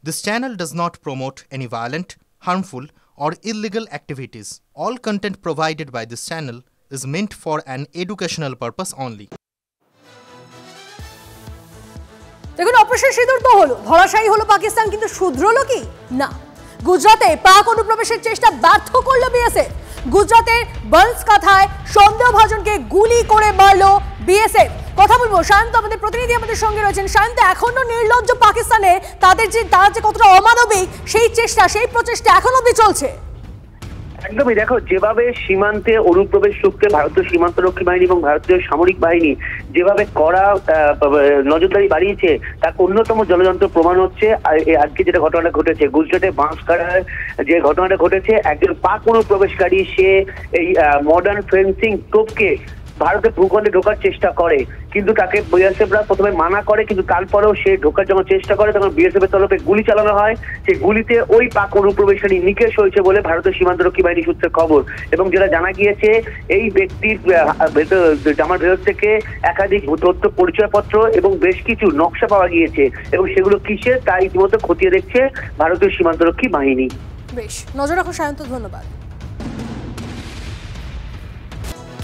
This channel does not promote any violent, harmful, or illegal activities. All content provided by this channel is meant for an educational purpose only. দেখুন, operation সিঁদুর তো হলো, ধরাশায়ী হলো পাকিস্তান, কিন্তু শুধরলো কি না? গুজরাটে পাক অনুপ্রবেশের চেষ্টা ব্যর্থ করল বিএসএফ। গুজরাতের বনসকাথায় সন্দেহভাজনকে গুলি করে মারল বিএসএফ। কথা বলবো শান্ত, আমাদের প্রতিনিধি আমাদের সঙ্গে রয়েছেন। শান্ত, এখনো নির্লজ্জ পাকিস্তানের তারা যে কতটা অমানবিক সেই প্রচেষ্টা এখনো অবধি চলছে। একদমই, দেখো যেভাবে সীমান্তে অনুপ্রবেশ রুখতে ভারতীয় সীমান্তরক্ষী বাহিনী এবং ভারতীয় সামরিক বাহিনী যেভাবে কড়া নজরদারি বাড়িয়েছে, তার অন্যতম জলযন্ত্র প্রমাণ হচ্ছে আজকে যেটা ঘটনাটা ঘটেছে গুজরাটে বাঁশখাড়ায় যে ঘটনাটা ঘটেছে। একজন পাক অনুপ্রবেশকারী সে এই মডার্ন ফেন্সিং তোপকে ভারতের ভূখণ্ডে ঢোকার চেষ্টা করে, কিন্তু তাকে বিএসএফরা প্রথমে মানা করে, কিন্তু তারপরেও সে ঢোকার যখন চেষ্টা করে তখন বিএসএফ এর তরফে গুলি চালানো হয়। সেই গুলিতে ওই পাক অনুপ্রবেশকারী নিকেশ হয়েছে বলে ভারতের সীমান্তরক্ষী বাহিনী সূত্রের খবর। এবং যেটা জানা গিয়েছে, এই ব্যক্তির জামার ভেতর থেকে একাধিক তথ্য পরিচয়পত্র এবং বেশ কিছু নকশা পাওয়া গিয়েছে, এবং সেগুলো কিসের তা ইতিমধ্যে খতিয়ে দেখছে ভারতীয় সীমান্তরক্ষী বাহিনী। বেশ, নজর রাখো সায়ন্ত, ধন্যবাদ।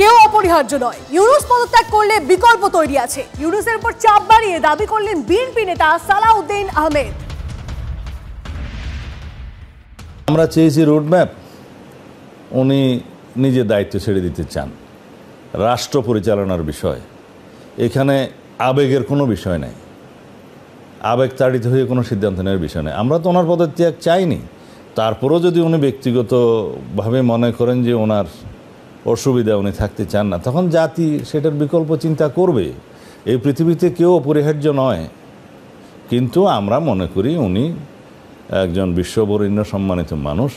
কেউ অপরিহার্য নয়, ইউনূস পদত্যাগ করলে বিকল্প তৈরি আছে। ইউনূসের উপর চাপ বাড়িয়ে দাবি করলেন বিএনপি নেতা সালাউদ্দিন আহমেদ। আমরা চেয়েছি রোডম্যাপ, উনি নিজের দায়িত্ব ছেড়ে দিতে চান। রাষ্ট্র পরিচালনার বিষয়, এখানে আবেগের কোনো বিষয় নেই, আবেগ তাড়িত হয়ে কোনো সিদ্ধান্ত নেওয়ার বিষয় নেই। আমরা তো ওনার পদত্যাগ চাইনি, তারপরেও যদি উনি ব্যক্তিগতভাবে মনে করেন যে ওনার অসুবিধা, উনি থাকতে চান না, তখন জাতি সেটার বিকল্প চিন্তা করবে। এই পৃথিবীতে কেউ অপরিহার্য নয়, কিন্তু আমরা মনে করি উনি একজন বিশ্ববরেণ্য সম্মানিত মানুষ।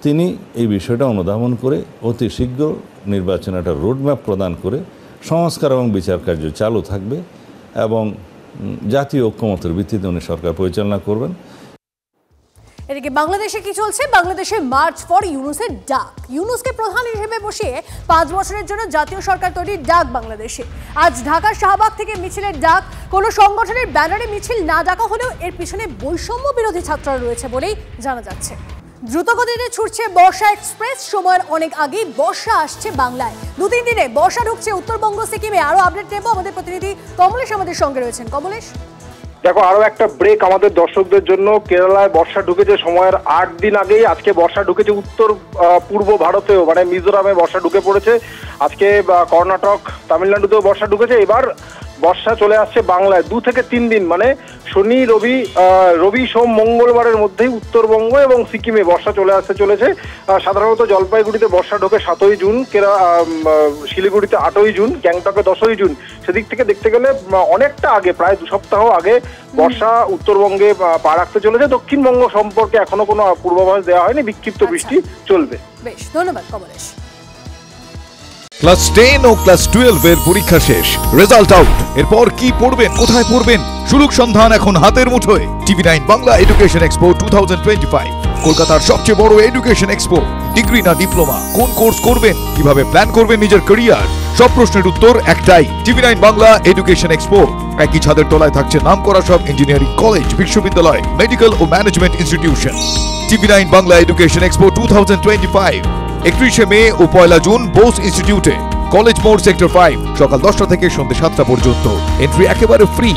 তিনি এই বিষয়টা অনুধাবন করে অতি শীঘ্র নির্বাচনে একটা রোডম্যাপ প্রদান করে সংস্কার এবং বিচার কার্য চালু থাকবে, এবং জাতীয় ঐক্যমতের ভিত্তিতে উনি সরকার পরিচালনা করবেন। এদিকে বাংলাদেশে কি চলছে? বাংলাদেশে মার্চ ফর ইউনূসের ডাক। ইউনূসকে প্রধান হিসেবে বসিয়ে 5 বছরের জন্য জাতীয় সরকার তৈরির ডাক বাংলাদেশে। আজ ঢাকার শাহবাগ থেকে মিছিলের ডাক। কোনো সংগঠনের ব্যানারে মিছিল না ডাকা হলেও এর পিছনে বৈষম্য বিরোধী ছাত্ররা রয়েছে বলেই জানা যাচ্ছে। দ্রুতগতিতে ছুটছে বর্ষা এক্সপ্রেস। সময়ের অনেক আগেই বর্ষা আসছে বাংলায়। 2-3 দিনে বর্ষা ঢুকছে উত্তরবঙ্গ, সিকিমে। আরো আপডেট নেব, আমাদের প্রতিনিধি কমলেশ আমাদের সঙ্গে রয়েছেন। কমলেশ, দেখো আরো একটা ব্রেক আমাদের দর্শকদের জন্য। কেরালায় বর্ষা ঢুকেছে সময়ের 8 দিন আগেই। আজকে বর্ষা ঢুকেছে উত্তর পূর্ব ভারতেও, মানে মিজোরামে বর্ষা ঢুকে পড়েছে। আজকে কর্ণাটক, তামিলনাড়ুতেও বর্ষা ঢুকেছে। এবার বর্ষা চলে আসছে বাংলায় 2 থেকে 3 দিন, মানে শনি রবি সোম মঙ্গলবারের মধ্যেই উত্তরবঙ্গ এবং সিকিমে বর্ষা চলে আসতে চলেছে। সাধারণত জলপাইগুড়িতে বর্ষা ঢোকে 7ই জুন, শিলিগুড়িতে 8ই জুন, গ্যাংটকে 10ই জুন। সেদিক থেকে দেখতে গেলে অনেকটা আগে, প্রায় 2 সপ্তাহ আগে বর্ষা উত্তরবঙ্গে পা রাখতে চলেছে। দক্ষিণবঙ্গ সম্পর্কে এখনো কোনো পূর্বাভাস দেওয়া হয়নি, বিক্ষিপ্ত বৃষ্টি চলবে। বেশ, ধন্যবাদ কমলেশ। ক্লাস 10 ও ক্লাস 12 এর পরীক্ষা শেষ, রেজাল্ট আউট। এরপর কি পড়বেন, কোথায় পড়বেন? সুযোগ সন্ধান এখন হাতের মুঠোয়। টিভি9 বাংলা এডুকেশন এক্সপো 2025, কলকাতার সবচেয়ে বড় এডুকেশন এক্সপো। ডিগ্রি না ডিপ্লোমা, কোন কোর্স করবেন, কিভাবে প্ল্যান করবেন নিজের ক্যারিয়ার, সব প্রশ্নের উত্তর একটাই। TV nine Bangla education expo. একই ছাদের তলায় থাকছে নামকরা সব ইঞ্জিনিয়ারিং কলেজ, বিশ্ববিদ্যালয়, মেডিকেল ও management institution. TV nine Bangla education expo 2025, 31 May ও 1 জুন বোস ইনস্টিটিউটে, কলেজ মোড়, সেক্টর 5, সকাল 10টা থেকে সন্ধ্যে 7টা পর্যন্ত। এন্ট্রি একেবারে ফ্রি।